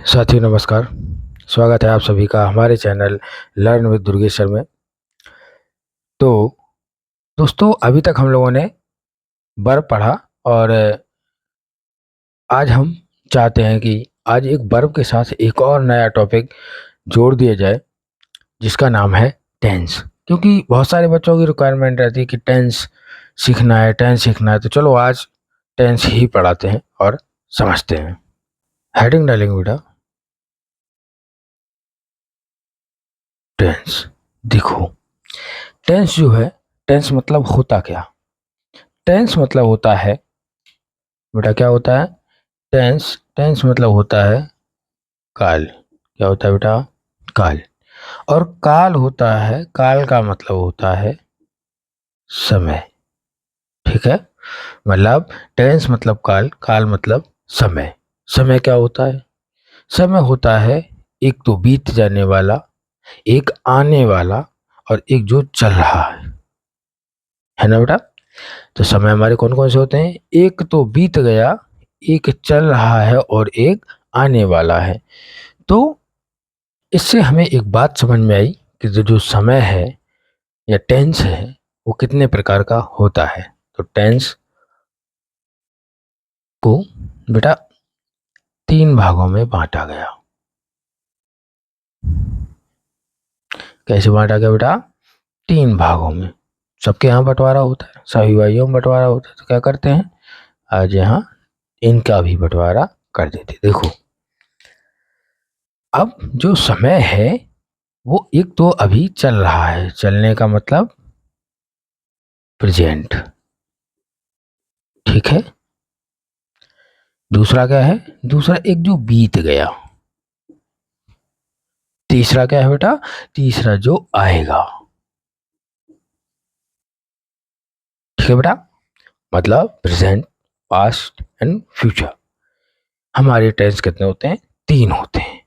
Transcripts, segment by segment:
साथियों नमस्कार। स्वागत है आप सभी का हमारे चैनल लर्न विद दुर्गेश्वर में। तो दोस्तों, अभी तक हम लोगों ने वर्ब पढ़ा और आज हम चाहते हैं कि आज एक वर्ब के साथ एक और नया टॉपिक जोड़ दिया जाए जिसका नाम है टेंस। क्योंकि बहुत सारे बच्चों की रिक्वायरमेंट रहती है कि टेंस सीखना है, टेंस सीखना है। तो चलो आज टेंस ही पढ़ाते हैं और समझते हैं। हेडिंग डालेंगे बेटा, टेंस। देखो, टेंस जो है, टेंस मतलब होता क्या? टेंस मतलब होता है बेटा, क्या होता है? टेंस टेंस मतलब होता है काल। क्या होता है बेटा? काल। और काल होता है, काल का मतलब होता है समय। ठीक है, मतलब टेंस मतलब काल, काल मतलब समय। समय क्या होता है? समय होता है एक तो बीत जाने वाला, एक आने वाला और एक जो चल रहा है ना बेटा? तो समय हमारे कौन कौन से होते हैं? एक तो बीत गया, एक चल रहा है और एक आने वाला है। तो इससे हमें एक बात समझ में आई कि जो समय है या टेंस है वो कितने प्रकार का होता है। तो टेंस को बेटा 3 भागों में बांटा गया। कैसे बांटा गया बेटा? 3 भागों में। सबके यहाँ बंटवारा होता है, सभी भाइयों में बंटवारा होता है। तो क्या करते हैं, आज यहाँ इनका भी बंटवारा कर देते। देखो, अब जो समय है वो एक तो अभी चल रहा है, चलने का मतलब प्रेजेंट। ठीक है, दूसरा क्या है? दूसरा एक जो बीत गया। तीसरा क्या है बेटा? तीसरा जो आएगा। ठीक है बेटा, मतलब प्रेजेंट, पास्ट एंड फ्यूचर। हमारे टेंस कितने होते हैं? 3 होते हैं।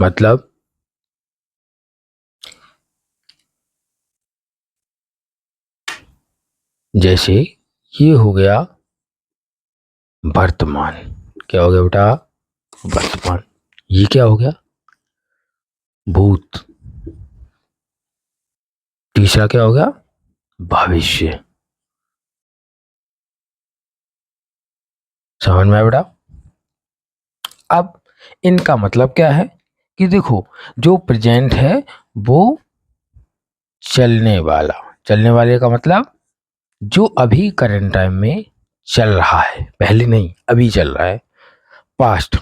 मतलब जैसे ये हो गया वर्तमान। क्या हो गया बेटा? वर्तमान। ये क्या हो गया? भूत। तीसरा क्या हो गया? भविष्य। समझ में आया बेटा? अब इनका मतलब क्या है कि देखो, जो प्रेजेंट है वो चलने वाला, चलने वाले का मतलब जो अभी करंट टाइम में चल रहा है, पहले नहीं अभी चल रहा है। पास्ट,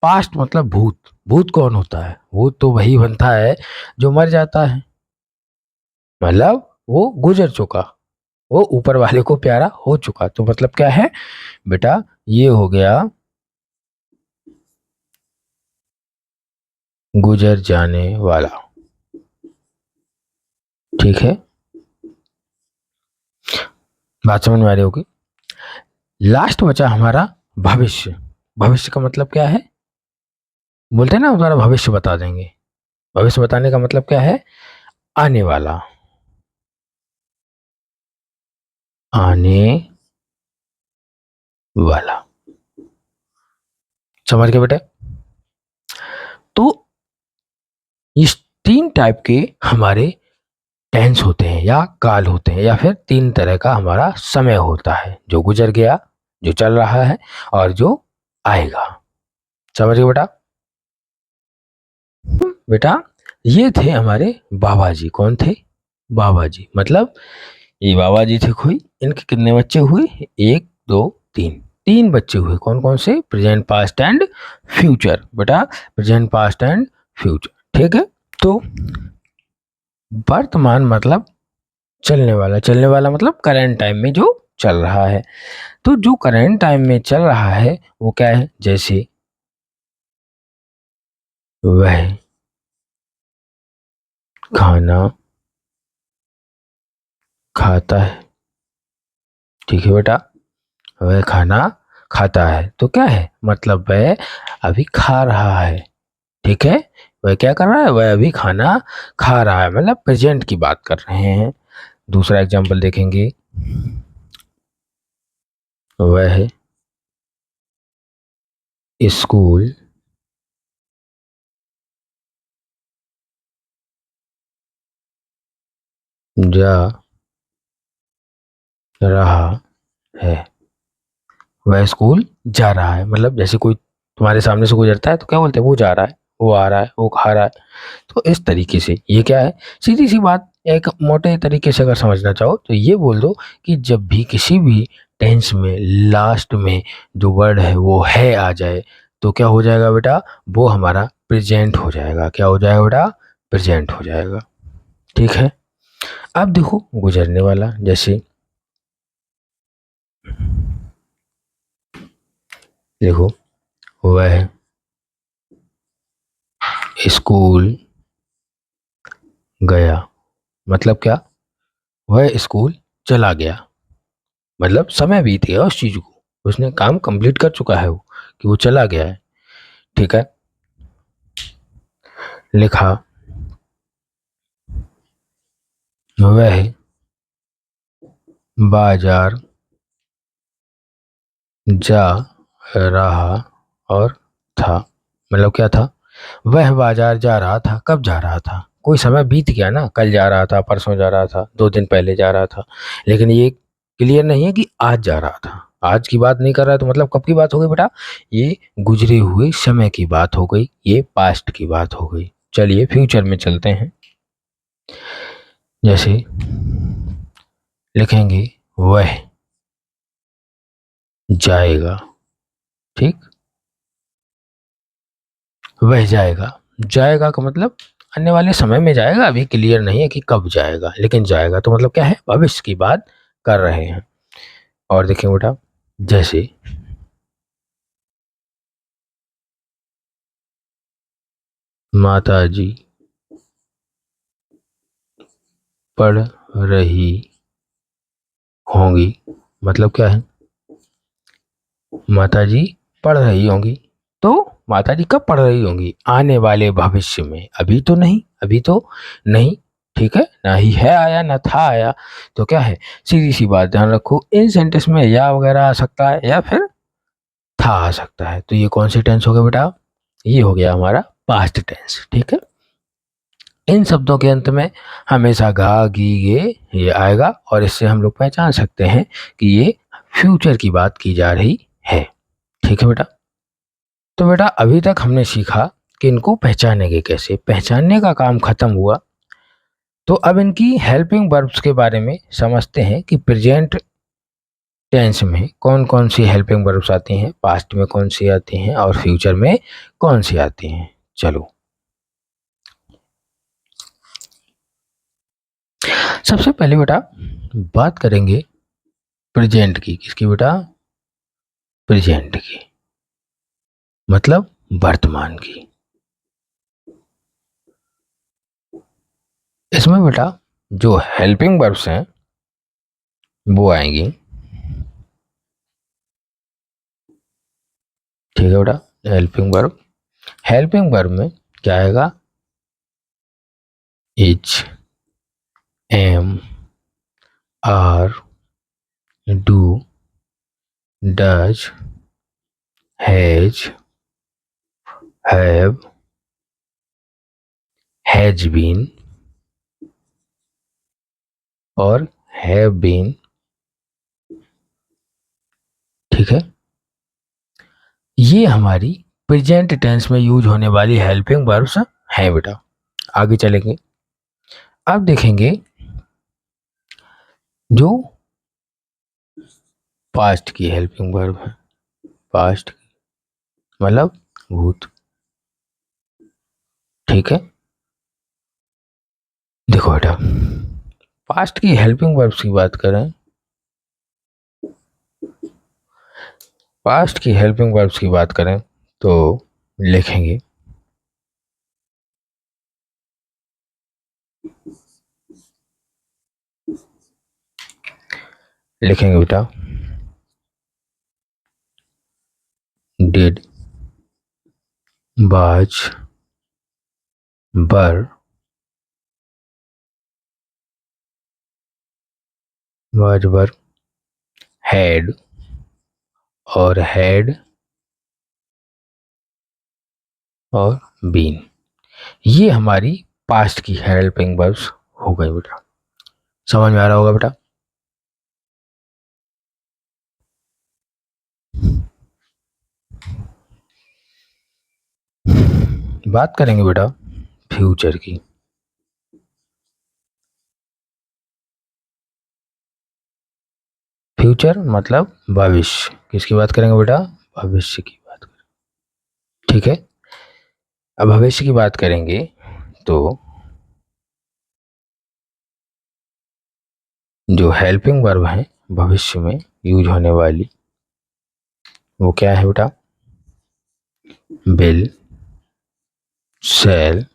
पास्ट मतलब भूत। भूत कौन होता है? भूत तो वही बनता है जो मर जाता है, मतलब वो गुजर चुका, वो ऊपर वाले को प्यारा हो चुका। तो मतलब क्या है बेटा? ये हो गया गुजर जाने वाला। ठीक है, बात समझ में आ रही होगी। लास्ट बचा हमारा भविष्य। भविष्य का मतलब क्या है? बोलते हैं ना हमारा भविष्य बता देंगे। भविष्य बताने का मतलब क्या है? आने वाला, आने वाला। समझ गए बेटे? तो इस 3 टाइप के हमारे टेंस होते हैं या काल होते हैं, या फिर 3 तरह का हमारा समय होता है, जो गुजर गया, जो चल रहा है और जो आएगा। समझ गए बेटा? बेटा, ये थे हमारे बाबा जी। कौन थे? बाबा जी। मतलब ये बाबा जी थे कोई, इनके कितने बच्चे हुए? 1 2 3, 3 बच्चे हुए। कौन कौन से? Present, past and future. बेटा प्रेजेंट, पास्ट एंड फ्यूचर। ठीक है, तो वर्तमान मतलब चलने वाला। चलने वाला मतलब करंट टाइम में जो चल रहा है। तो जो करंट टाइम में चल रहा है वो क्या है? जैसे वह खाना खाता है। ठीक है बेटा, वह खाना खाता है। तो क्या है मतलब? वह अभी खा रहा है। ठीक है, वह क्या कर रहा है? वह अभी खाना खा रहा है, मतलब प्रेजेंट की बात कर रहे हैं। दूसरा एग्जांपल देखेंगे, वह स्कूल जा रहा है। वह स्कूल जा रहा है, मतलब जैसे कोई तुम्हारे सामने से गुजरता है तो क्या बोलते हैं, वो जा रहा है, वो आ रहा है, वो खा रहा है। तो इस तरीके से ये क्या है, सीधी सी बात, एक मोटे तरीके से अगर समझना चाहो तो ये बोल दो कि जब भी किसी भी टेंस में लास्ट में जो वर्ड है वो है आ जाए तो क्या हो जाएगा बेटा, वो हमारा प्रेजेंट हो जाएगा। क्या हो जाएगा बेटा, प्रेजेंट हो जाएगा। ठीक है। अब देखो गुजरने वाला, जैसे देखो वह स्कूल गया, मतलब क्या, वह स्कूल चला गया, मतलब समय बीत गया उस चीज को, उसने काम कंप्लीट कर चुका है वो, कि वो चला गया है। ठीक है। लिखा वह बाजार जा रहा और था, मतलब क्या था, वह बाजार जा रहा था, कब जा रहा था, कोई समय बीत गया ना, कल जा रहा था, परसों जा रहा था, 2 दिन पहले जा रहा था। लेकिन ये क्लियर नहीं है कि आज जा रहा था, आज की बात नहीं कर रहा है, तो मतलब कब की बात हो गई बेटा, ये गुजरे हुए समय की बात हो गई, ये पास्ट की बात हो गई। चलिए फ्यूचर में चलते हैं। जैसे लिखेंगे वह जाएगा, ठीक, वह जाएगा, जाएगा का मतलब आने वाले समय में जाएगा, अभी क्लियर नहीं है कि कब जाएगा, लेकिन जाएगा तो मतलब क्या है, भविष्य की बात कर रहे हैं। और देखिए बेटा, जैसे माता जी पढ़ रही होंगी, मतलब क्या है, माता जी पढ़ रही होंगी, तो माता जी कब पढ़ रही होंगी, आने वाले भविष्य में, अभी तो नहीं, अभी तो नहीं। ठीक है, ना ही है आया ना था आया, तो क्या है, सीधी सी बात ध्यान रखो, इन सेंटेंस में या वगैरह आ सकता है या फिर था आ सकता है। तो ये कौन सी टेंस हो गया बेटा, ये हो गया हमारा पास्ट टेंस। ठीक है। इन शब्दों के अंत में हमेशा गा गी गे ये आएगा, और इससे हम लोग पहचान सकते हैं कि ये फ्यूचर की बात की जा रही है। ठीक है बेटा। तो बेटा अभी तक हमने सीखा कि इनको पहचानेंगे कैसे, पहचानने का काम खत्म हुआ। तो अब इनकी हेल्पिंग वर्ब्स के बारे में समझते हैं कि प्रेजेंट टेंस में कौन कौन सी हेल्पिंग वर्ब्स आती हैं, पास्ट में कौन सी आती हैं और फ्यूचर में कौन सी आती हैं। चलो सबसे पहले बेटा बात करेंगे प्रेजेंट की, किसकी बेटा, प्रेजेंट की, मतलब वर्तमान की। इसमें बेटा जो हेल्पिंग वर्ब्स हैं वो आएंगी। ठीक है बेटा, हेल्पिंग वर्ब, हेल्पिंग वर्ब में क्या आएगा, is, am, are, do, does, has, have, has been और हैव बीन। ठीक है, ये हमारी प्रेजेंट टेंस में यूज होने वाली हेल्पिंग वर्ब्स हैं बेटा। आगे चलेंगे, अब देखेंगे जो पास्ट की हेल्पिंग वर्ब है, पास्ट मतलब भूत। ठीक है, देखो बेटा पास्ट की हेल्पिंग वर्ब्स की बात करें, पास्ट की हेल्पिंग वर्ब्स की बात करें तो लिखेंगे, लिखेंगे बेटा डिड, बाज, बर, बाज बर, हैड और हैड, और बीन। ये हमारी पास्ट की हेल्पिंग वर्ब्स हो गई बेटा। समझ में आ रहा होगा बेटा। बात करेंगे बेटा फ्यूचर की। फ्यूचर मतलब भविष्य। किसकी बात करेंगे बेटा? भविष्य की बात करेंगे। ठीक है, अब भविष्य की बात करेंगे तो जो हेल्पिंग वर्ब है भविष्य में यूज होने वाली वो क्या है बेटा? विल, शैल।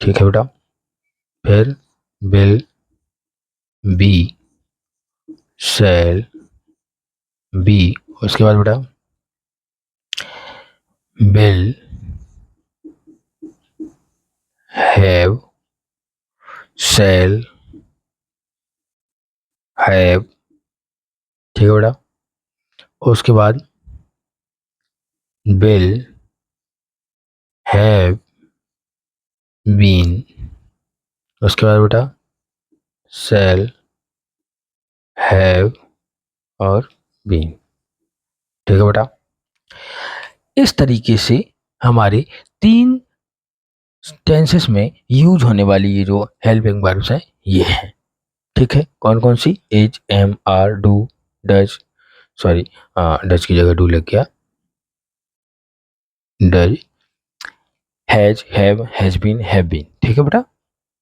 ठीक है बेटा, फिर विल, बी, शैल, बी। उसके बाद बेटा विल, हैव, शैल, हैव। ठीक है बेटा, उसके बाद विल, हैव, बीन। उसके बाद बेटा शैल, हैव और बीन। ठीक है बेटा, इस तरीके से हमारे 3 टेंसेस में यूज होने वाली ये जो हेल्पिंग वर्ब्स हैं ये हैं। ठीक है, कौन कौन सी? As, am, are, do, does, sorry does की जगह डू लग गया, does, has, have, has been, have been. ठीक है बेटा,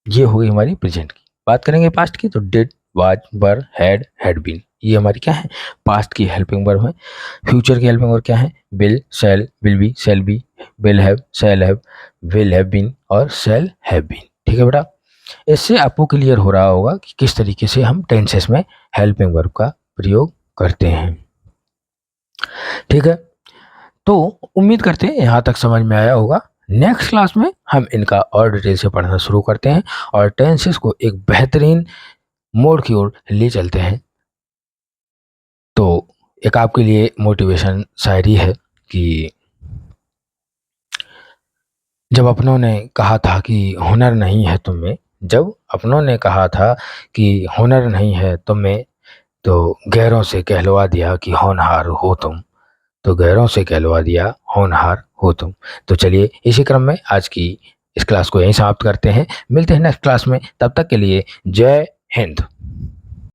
ये हो गई हमारी प्रेजेंट की। बात करेंगे पास्ट की तो did, was, were, had been. ये हमारी क्या है? पास्ट की हेल्पिंग वर्ब है। फ्यूचर की हेल्पिंग वर्ब क्या है? Will, shall, will be, shall be, will have, shall have, will have been और शैल हैव बीन। ठीक है बेटा, इससे आपको क्लियर हो रहा होगा कि किस तरीके से हम टेंसेस में हेल्पिंग वर्ब का प्रयोग करते हैं। ठीक है, तो उम्मीद करते हैं यहाँ तक समझ में आया होगा। नेक्स्ट क्लास में हम इनका और डिटेल से पढ़ना शुरू करते हैं और टेंसेस को एक बेहतरीन मोड़ की ओर ले चलते हैं। तो एक आपके लिए मोटिवेशन शायरी है कि जब अपनों ने कहा था कि हुनर नहीं है तुम में, जब अपनों ने कहा था कि हुनर नहीं है तुम में, तो गैरों से कहलवा दिया कि होनहार हो तुम। तो गैरों से कहलवा दिया होनहार हो तुम। तो चलिए इसी क्रम में आज की इस क्लास को यहीं समाप्त करते हैं। मिलते हैं नेक्स्ट क्लास में, तब तक के लिए जय हिंद।